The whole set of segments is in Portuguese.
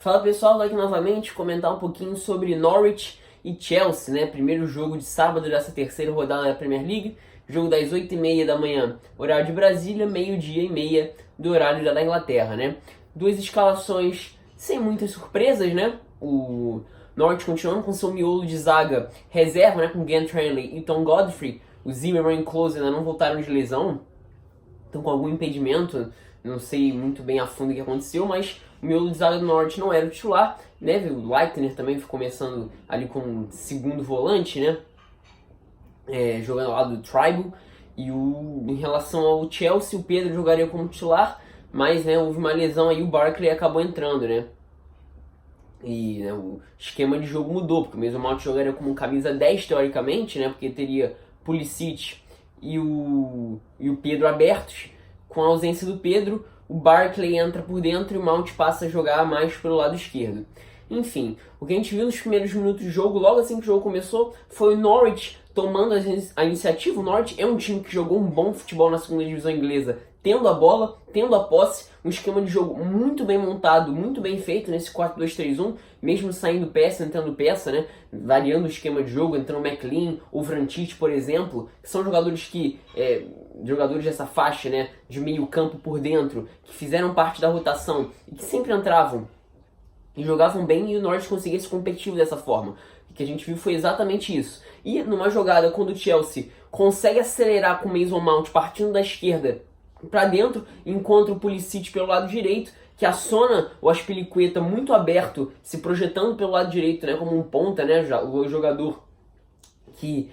Fala pessoal, tô aqui novamente comentar um pouquinho sobre Norwich e Chelsea, né? Primeiro jogo de sábado dessa terceira rodada da Premier League, jogo das 8h30 da manhã, horário de Brasília, 12h30 do horário da Inglaterra, né? Duas escalações sem muitas surpresas, né? O Norwich continuando com seu miolo de zaga reserva, né? Com Gant Hanley e Tom Godfrey. O Zimmerman e Klose ainda não voltaram de lesão, estão com algum impedimento, não sei muito bem a fundo o que aconteceu, mas o miolo de zaga do Norwich não era o titular, né? O Leitner também foi começando ali como segundo volante, né? Jogando ao lado do Tribal. E em relação ao Chelsea, o Pedro jogaria como titular, mas né, houve uma lesão aí, o Barkley acabou entrando, né? E né, o esquema de jogo mudou, porque o Mason Mount jogaria como camisa 10 teoricamente, né? Porque teria Pulisic e o Pedro abertos. Com a ausência do Pedro, o Barkley entra por dentro e o Mount passa a jogar mais pelo lado esquerdo. Enfim, o que a gente viu nos primeiros minutos do jogo, logo assim que o jogo começou, foi o Norwich tomando a iniciativa. O Norwich é um time que jogou um bom futebol na segunda divisão inglesa, tendo a bola, tendo a posse, um esquema de jogo muito bem montado, muito bem feito nesse 4-2-3-1, mesmo saindo peça, entrando peça, né? Variando o esquema de jogo, entrando o McLean, o Vrancic, por exemplo, que são jogadores que jogadores dessa faixa, né, de meio campo por dentro, que fizeram parte da rotação e que sempre entravam e jogavam bem, e o Norwich conseguia ser competitivo dessa forma. O que a gente viu foi exatamente isso. E numa jogada, quando o Chelsea consegue acelerar com o Mason Mount partindo da esquerda para dentro, encontra o Pulisic pelo lado direito, que aciona o Azpilicueta muito aberto, se projetando pelo lado direito, né, como um ponta, né, o jogador que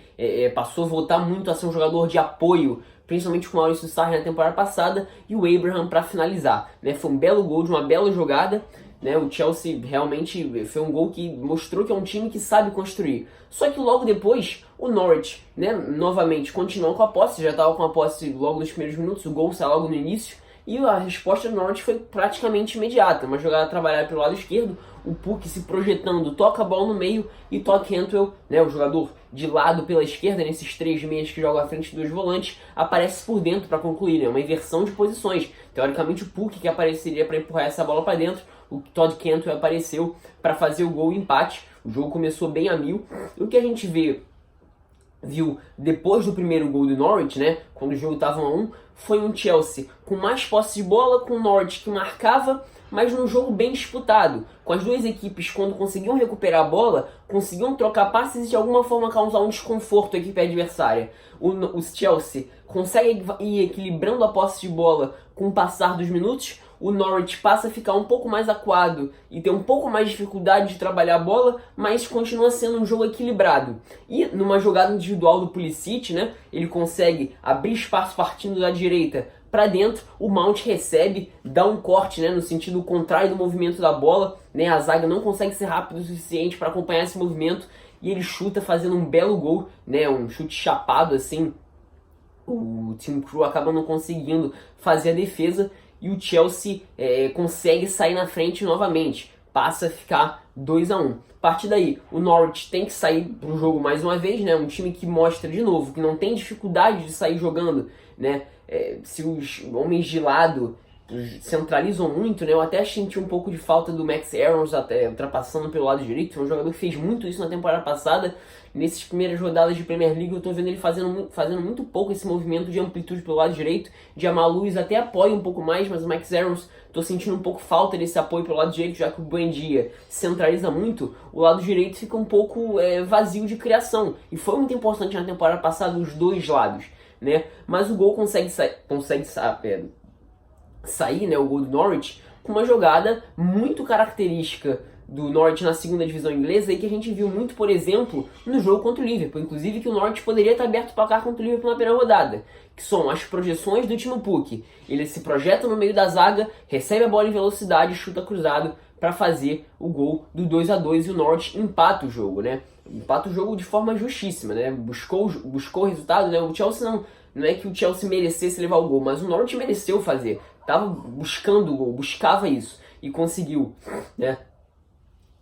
passou a voltar muito a ser um jogador de apoio, principalmente com o Maurício Sarri na temporada passada, e o Abraham para finalizar, né? Foi um belo gol de uma bela jogada, né? O Chelsea realmente foi um gol que mostrou que é um time que sabe construir. Só que logo depois, o Norwich, né, novamente continuou com a posse, já estava com a posse logo nos primeiros minutos, o gol saiu logo no início, e a resposta do Norwich foi praticamente imediata. Uma jogada trabalhada pelo lado esquerdo, o Puk se projetando, toca a bola no meio e Todd Cantwell, né, o jogador de lado pela esquerda, nesses três meias que jogam à frente dos volantes, aparece por dentro para concluir, né, uma inversão de posições. Teoricamente o Puk que apareceria para empurrar essa bola para dentro, o Todd Cantwell apareceu para fazer o gol e empate. O jogo começou bem a mil. E o que a gente viu depois do primeiro gol do Norwich, né, quando o jogo estava 1-1, foi um Chelsea com mais posse de bola, com o Norwich que marcava, mas num jogo bem disputado, com as duas equipes, quando conseguiam recuperar a bola, conseguiam trocar passes e de alguma forma causar um desconforto à equipe adversária. O Chelsea consegue ir equilibrando a posse de bola com o passar dos minutos, o Norwich passa a ficar um pouco mais acuado e ter um pouco mais de dificuldade de trabalhar a bola, mas continua sendo um jogo equilibrado. E numa jogada individual do Pulisic, né, ele consegue abrir espaço partindo da direita para dentro, o Mount recebe, dá um corte, né, no sentido contrário do movimento da bola, né, a zaga não consegue ser rápido o suficiente para acompanhar esse movimento e ele chuta fazendo um belo gol, né, um chute chapado assim. O Tim Krul acaba não conseguindo fazer a defesa e o Chelsea consegue sair na frente novamente, passa a ficar 2-1. A partir daí, o Norwich tem que sair para o jogo mais uma vez, né? Um time que mostra de novo que não tem dificuldade de sair jogando, né? Se os homens de lado centralizam muito, né? Eu até senti um pouco de falta do Max Aarons até ultrapassando pelo lado direito, foi um jogador que fez muito isso na temporada passada. Nessas primeiras rodadas de Premier League eu tô vendo ele fazendo muito pouco esse movimento de amplitude pelo lado direito. Jamal Lewis até apoia um pouco mais, mas o Max Aarons tô sentindo um pouco falta desse apoio pelo lado direito, já que o Buendia centraliza muito, o lado direito fica um pouco vazio de criação. E foi muito importante na temporada passada os dois lados, né? Mas o gol consegue sair, né, o gol do Norwich, com uma jogada muito característica do Norwich na segunda divisão inglesa e que a gente viu muito, por exemplo, no jogo contra o Liverpool. Inclusive que o Norwich poderia ter aberto o placar contra o Liverpool na primeira rodada, que são as projeções do Timo Puk. Ele se projeta no meio da zaga, recebe a bola em velocidade, chuta cruzado para fazer o gol do 2-2 e o Norwich empata o jogo, né? Empata o jogo de forma justíssima, né? Buscou o resultado, né? O Chelsea não é que o Chelsea merecesse levar o gol, mas o Norwich mereceu fazer. Tava buscando o gol, buscava isso e conseguiu, né?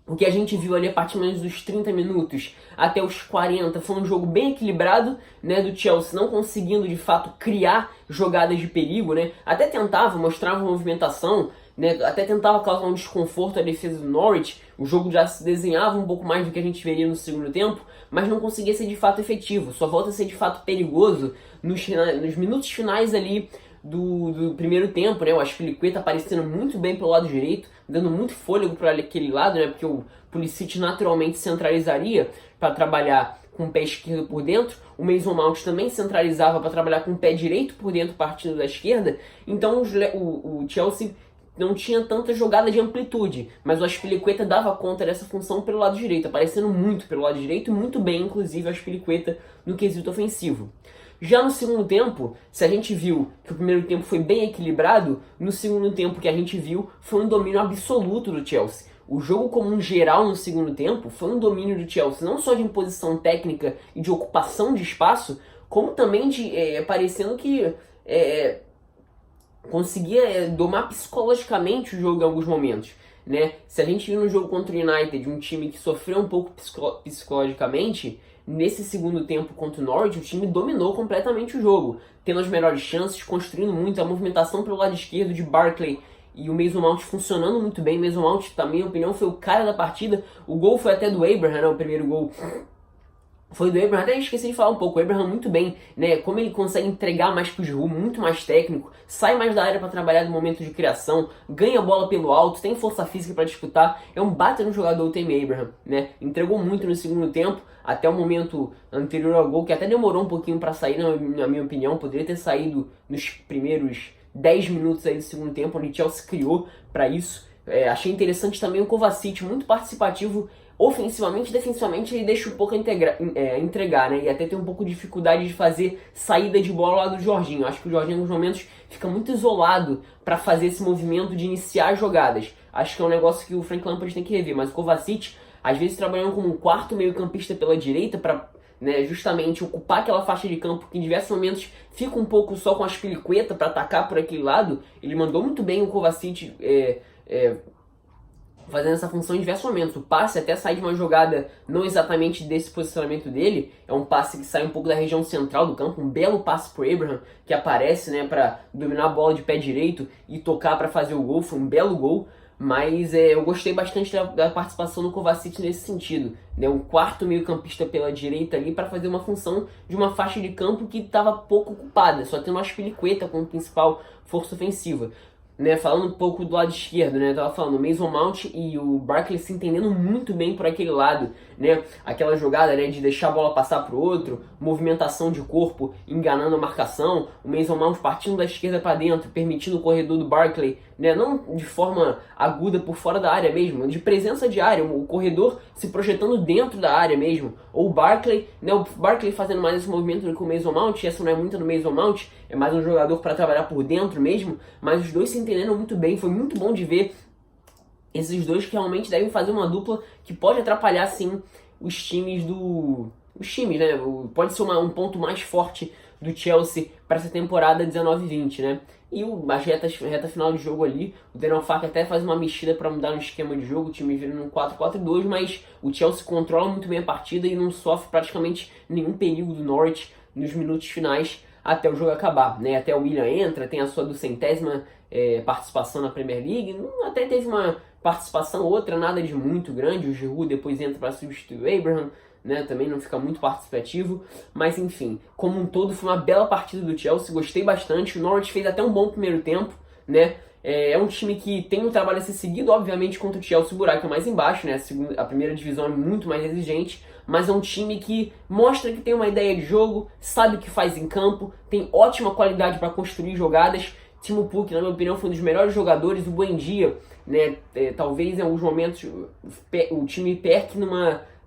O que a gente viu ali a partir mais dos 30 minutos até os 40 foi um jogo bem equilibrado, né, do Chelsea não conseguindo de fato criar jogadas de perigo, né? Até tentava, mostrava movimentação, né, até tentava causar um desconforto à defesa do Norwich. O jogo já se desenhava um pouco mais do que a gente veria no segundo tempo, mas não conseguia ser de fato efetivo. Só volta a ser de fato perigoso nos minutos finais ali do primeiro tempo, né? O Azpilicueta aparecendo muito bem pelo lado direito, dando muito fôlego para aquele lado, né? Porque o Pulisic naturalmente centralizaria para trabalhar com o pé esquerdo por dentro, o Mason Mount também centralizava para trabalhar com o pé direito por dentro, partindo da esquerda. Então o Chelsea não tinha tanta jogada de amplitude, mas o Azpilicueta dava conta dessa função pelo lado direito, aparecendo muito pelo lado direito, muito bem, inclusive, o Azpilicueta no quesito ofensivo. Já no segundo tempo, se a gente viu que o primeiro tempo foi bem equilibrado, no segundo tempo que a gente viu foi um domínio absoluto do Chelsea. O jogo como um geral no segundo tempo foi um domínio do Chelsea, não só de imposição técnica e de ocupação de espaço, como também de parecendo que conseguia domar psicologicamente o jogo em alguns momentos, né? Se a gente viu no jogo contra o United um time que sofreu um pouco psicologicamente, nesse segundo tempo contra o Norwich o time dominou completamente o jogo, tendo as melhores chances, construindo muito, a movimentação pelo lado esquerdo de Barkley e o Mason Mount funcionando muito bem. Mason Mount, na minha opinião, foi o cara da partida. O gol foi até do Abraham, né? O primeiro gol foi do Abraham, até esqueci de falar um pouco. O Abraham muito bem, né? Como ele consegue entregar mais que o Giroud, muito mais técnico, sai mais da área para trabalhar no momento de criação, ganha a bola pelo alto, tem força física para disputar, é um baita no jogador o Tammy Abraham, né? Entregou muito no segundo tempo, até o momento anterior ao gol, que até demorou um pouquinho para sair, na minha opinião, poderia ter saído nos primeiros 10 minutos aí do segundo tempo, onde o Chelsea criou para isso. Achei interessante também o Kovacic, muito participativo ofensivamente, defensivamente ele deixa um pouco entregar, né? E até tem um pouco de dificuldade de fazer saída de bola lá do Jorginho. Acho que o Jorginho, em alguns momentos, fica muito isolado para fazer esse movimento de iniciar jogadas. Acho que é um negócio que o Frank Lampard tem que rever. Mas o Kovacic, às vezes, trabalhando como um quarto meio-campista pela direita para justamente ocupar aquela faixa de campo que em diversos momentos fica um pouco só com a Azpilicueta para atacar por aquele lado. Ele mandou muito bem o Kovacic fazendo essa função em diversos momentos. O passe até sai de uma jogada não exatamente desse posicionamento dele, é um passe que sai um pouco da região central do campo, um belo passe pro Abraham, que aparece, né, para dominar a bola de pé direito e tocar para fazer o gol. Foi um belo gol, mas eu gostei bastante da participação do Kovacic nesse sentido, né, um quarto meio-campista pela direita ali para fazer uma função de uma faixa de campo que estava pouco ocupada, só tendo uma Azpilicueta como principal força ofensiva. Né, falando um pouco do lado esquerdo, né, eu tava falando o Mason Mount e o Barkley se entendendo muito bem por aquele lado, né, aquela jogada, né, de deixar a bola passar pro outro, movimentação de corpo enganando a marcação, o Mason Mount partindo da esquerda para dentro, permitindo o corredor do Barkley, né, não de forma aguda por fora da área mesmo, de presença de área, o corredor se projetando dentro da área mesmo, ou o Barkley, né, o Barkley fazendo mais esse movimento do que o Mason Mount. Essa não é muito do Mason Mount, é mais um jogador para trabalhar por dentro mesmo, mas os dois se entendendo muito bem. Foi muito bom de ver esses dois que realmente devem fazer uma dupla que pode atrapalhar sim os times, né? Pode ser um ponto mais forte do Chelsea para essa temporada 19-20, né? E a reta final de jogo ali, o Daniel Farke até faz uma mexida para mudar no esquema de jogo, o time vira num 4-4-2, mas o Chelsea controla muito bem a partida e não sofre praticamente nenhum perigo do Norwich nos minutos finais até o jogo acabar, né? Até o Willian entra, tem a sua 200ª participação na Premier League, até teve uma participação outra, nada de muito grande, o Giroud depois entra para substituir o Abraham, né, também não fica muito participativo, mas enfim, como um todo foi uma bela partida do Chelsea, gostei bastante. O Norwich fez até um bom primeiro tempo, né, é um time que tem um trabalho a ser seguido, obviamente, contra o Chelsea o buraco é mais embaixo, né, a primeira divisão é muito mais exigente, mas é um time que mostra que tem uma ideia de jogo, sabe o que faz em campo, tem ótima qualidade para construir jogadas. Timo Pukki, na minha opinião, foi um dos melhores jogadores. O Buendia, né, talvez em alguns momentos o time perque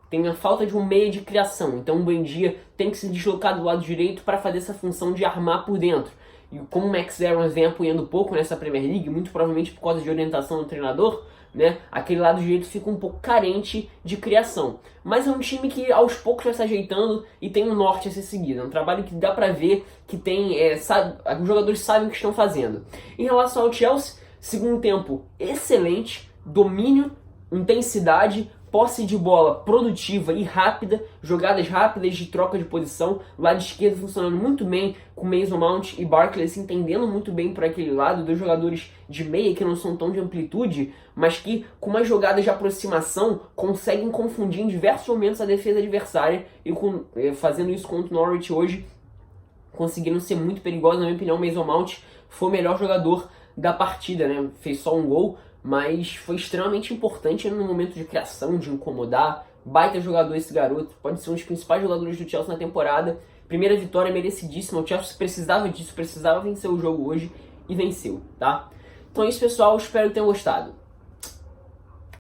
tem uma falta de um meio de criação, então o Buendia tem que se deslocar do lado direito para fazer essa função de armar por dentro. E como o Max Aarons vem apoiando pouco nessa Premier League, muito provavelmente por causa de orientação do treinador, né, aquele lado direito fica um pouco carente de criação. Mas é um time que aos poucos vai se ajeitando e tem um norte a ser seguido. É um trabalho que dá pra ver que tem, os jogadores sabem o que estão fazendo. Em relação ao Chelsea, segundo tempo excelente, domínio, intensidade, posse de bola produtiva e rápida, jogadas rápidas de troca de posição, lado esquerdo funcionando muito bem, com Mason Mount e Barkley se entendendo muito bem por aquele lado, dois jogadores de meia que não são tão de amplitude, mas que com uma jogada de aproximação conseguem confundir em diversos momentos a defesa adversária, e fazendo isso contra o Norwich hoje, conseguiram ser muito perigosos. Na minha opinião, o Mason Mount foi o melhor jogador da partida, né? Fez só um gol, mas foi extremamente importante no momento de criação, de incomodar. Baita jogador esse garoto, pode ser um dos principais jogadores do Chelsea na temporada. Primeira vitória merecidíssima, o Chelsea precisava disso, precisava vencer o jogo hoje e venceu, tá? Então é isso, pessoal, espero que tenham gostado.